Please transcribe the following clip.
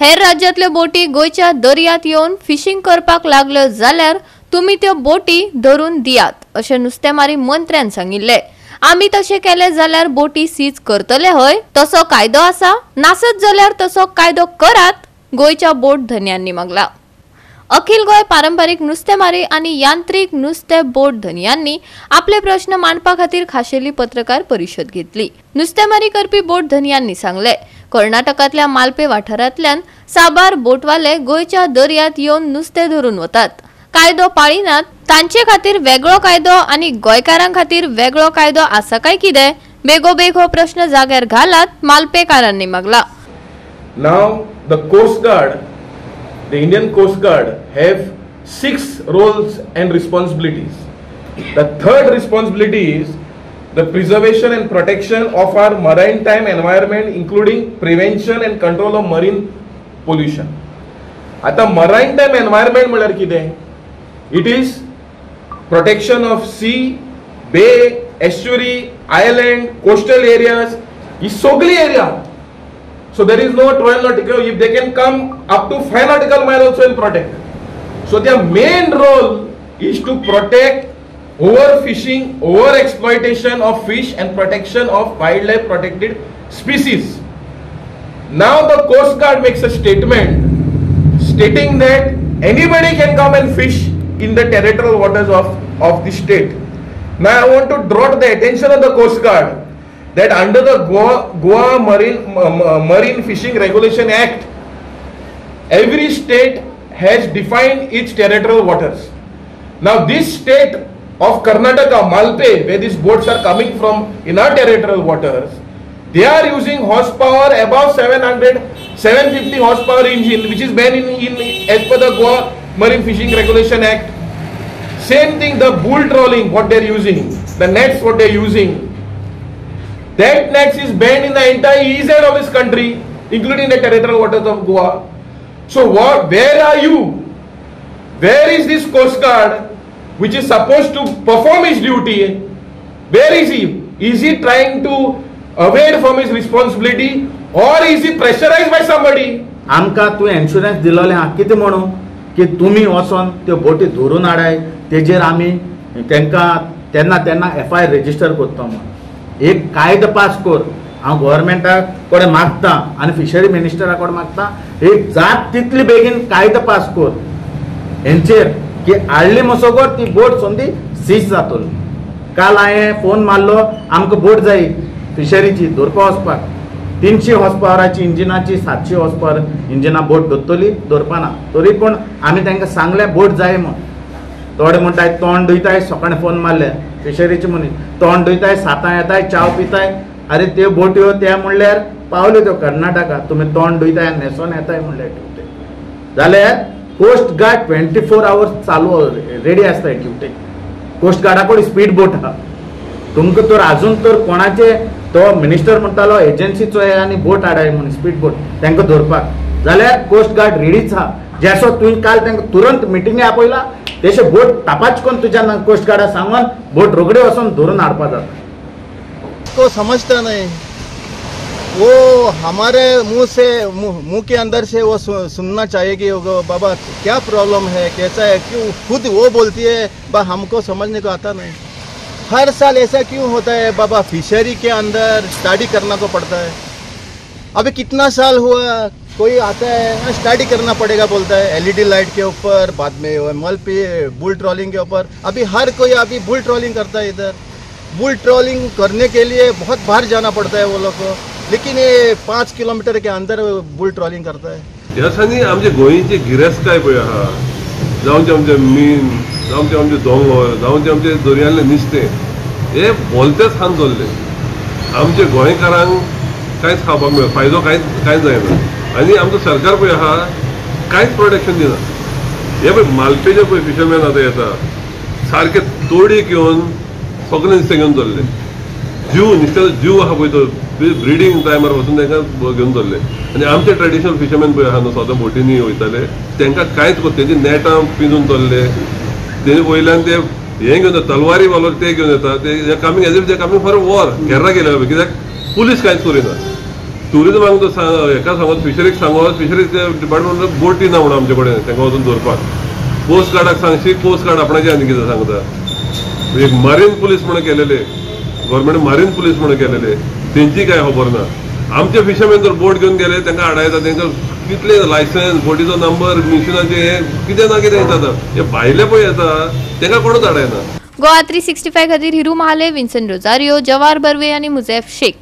हेर राज्यातल्यो बोटी गोयच्या दर्यांत येवन फिशिंग करपाक लागल्यो जाल्यार तुमी त्यो बोटी धरून दियात अशें नुस्तेमारी मंत्र्यान सांगिल्ले। आमी तशें केलें जाल्यार बोटी सीज करतले हय, तसो कायदो आसा? नासत जाल्यार तसो कायदो करात, गोयच्या बोट धन्यांनी मागला। अखिल गोय पारंपारीक नुस्तेमारी आनी यांत्रिक नुस्ते बोट धन्यांनी आपले प्रश्न मांडपा खातीर खाशेली पत्रकार परिशद घेतली। नुस्तेमारी करपी बोट धन्यांनी सांगले, कर्नाटकांतल्या मालपे वाठारांतल्यान साबार बोटवाले गोयच्या दर्यांत येवन नुस्तें धरून वतात। कायदो पाळिनात, तांचे खातीर वेगळो कायदो आनी गोंयकारां खातीर वेगळो कायदो आसा काय कितें? बेगोबेग हो प्रश्न जाग्यार घालात, मालपेकारांनी मागला। Now the Coast Guard, the Indian Coast Guard have 6 roles and responsibilities. The third responsibility is the preservation and protection of our maritime environment, including prevention and control of marine pollution. आता maritime environment म्हळ्यार कितें? It is protection of sea, bay, estuary, island, coastal areas. ही सगळी area. So there is no 12 nautical. If they can come up to 5 nautical mile also will protect. So their main role is to protect overfishing, overexploitation of fish and protection of wildlife protected species. Now the Coast Guard makes a statement stating that anybody can come and fish in the territorial waters of the state. Now I want to draw the attention of the Coast Guard that under the Goa Marine Fishing Regulation Act, every state has defined its territorial waters. Now this state of Karnataka, Malpe, where these boats are coming from in our territorial waters, they are using horsepower above 750 horsepower engine, which is banned in as per the Goa Marine Fishing Regulation Act. Same thing, the bull trawling, what they are using, the nets what they are using, that nets is banned in the entire east side of this country, including the territorial waters of Goa. So where are you? Where is this Coast Guard which is supposed to perform his duty? Where is he? Is he trying to evade from his responsibility or is he pressurized by somebody? आमका तू insurance दिलोले हा कितें म्हणू की तुम्ही वचोन त्यो बोटी धरून हाडाय, तेजेर आमी तेंका तेन्ना FIR रजिस्टर करता म्हणून एक कायदो पास कर। हांव गव्हर्मेंटा कडेन मागता आनी फिशरी मिनिस्टरा कडेन मागता, एक जात तितली बेगीन कायदो पास कर हेंचेर की हाडली मसोगोर ती बोट सोंदी सीज जातली। काल हांवें फोन मारलो, आमकां बोट जाय फिशरीची धरपा वचपाक, 300 हॉर्सपावराची इंजिनाची 700 हॉर्सपावर इंजिना बोट धरतली, धरपाना तरी पूण आमी तांकां सांगलें बोट जाय म्हूण। थोडे म्हणटाय तोंड धुयताय, सकाळीं फोन मारले फिशरीचे मनीस, तोंड धुयताय, 7 येताय, चाव पिताय। अरे त्यो बोट्यो त्या म्हणल्यार पावल्यो त्यो कर्नाटका, तुमी तोंड धुयताय न्हेसोन येताय म्हणल्यार ड्युटी जाल्यार कोस्ट गार्ड 24 आवर्स चालू रेडी आसताय ड्युटी। कोस्ट गार्डा कडेन स्पीड बोट आहा, तुमकां तर आजून तर कोणाचे तो मिनिस्टर म्हणटालो एजन्सीचो आनी बोट हाडाय म्हणून स्पीड बोट तांकां धरपाक, जाल्यार कोस्ट गार्ड रेडीच आहा। जसो तुवें काल तांकां तुरंत मिटिंगे आपयला तशे बोट तापाच करून तुज्या कोस्ट गार्डा सांगून बोट रोगडे वचून धरून हाडपा जाता। को समझता नहीं, वो हमारे मुंह के अंदर से वो सुनना चाहिए कि बाबा क्या प्रॉब्लम है, कैसा है, क्यों खुद वो बोलती है बा हमको समझने को आता नहीं। हर साल ऐसा क्यों होता है बाबा? फिशरी के अंदर स्टडी करना को पड़ता है। अभी कितना साल हुआ, कोई आता है स्टडी करना पड़ेगा बोलता है LED लाइट के ऊपर, बाद में मल पे बुल ट्रॉलिंग के ऊपर। अभी हर कोई अभी बुल ट्रॉलिंग करता है। इधर बुल ट्रॉलिंग करने के लिए बहुत बाहर जाना पड़ता है वो लोग को, लेकिन ये 5 किलोमीटर के अंदर बुल ट्रॉलिंग करता है। ह्यासानी आमचे गोंयचे गिरेस्ताय पळय आहा, जावं ते आमचे मीन, जावं ते आमचे दोंगर, जावं ते आमचे दर्यांतले नुस्तें, हे भलतेच हान धरले। आमचे गोंयकारांक कांयच खावपाक मेळ, फायदो कांयच जायना आनी आमचो सरकार पळय आहा कांयच प्रोटेक्शन दिना। हे पळय मालपेचे पळय फिशरमॅन आतां येता, सारके तोडीक येवन सगळे नुस्तें घेवन चल्ले। नुस्त्याचो जीव आहा पळय तो ब्रिडींग टायमार वचून तांकां घेवन चल्ले। आनी आमचे ट्रेडिशनल फिशरमॅन पळय आहा न्हू, सदां बोटींनी वयताले, तांकां कांयच कोत्ता, तेंची नेटां पिंजून चल्ले, तेणी वयल्यान ते हे घेवन येता तलवारी वालोर ते घेवन येता, ते coming as if they coming for war, घेरा गेले कित्याक पुलीस कांयच करिना। टुरिजमाक तो हेका सांगत फिशरीक सांगत फिशरीज डिपार्टमेंट बोटी ना म्हणून आमचे कडेन तांकां वचून दवरपाक कोस्ट गार्डाक सांगशी कोस्ट गार्ड आपणाचे आनी कितें सांगता एक मारीन पुलीस म्हणून केलेले गव्हर्मेंट मारीन पुलीस म्हणून केलेले तेंची काय खबर ना आमचे फिशरमॅन जर बोट घेवन गेले तांकां हाडायता तांकां कितले लायसन्स बोटीचो नंबर मिशनाचे कितें ना कितें येता हे भायले पळय येता तांकां कोणूच हाडायना गोवा 365 खातीर हिरू महाले, विन्सन रोजारियो, जवाहर बर्वे आनी मुझैफ शेख.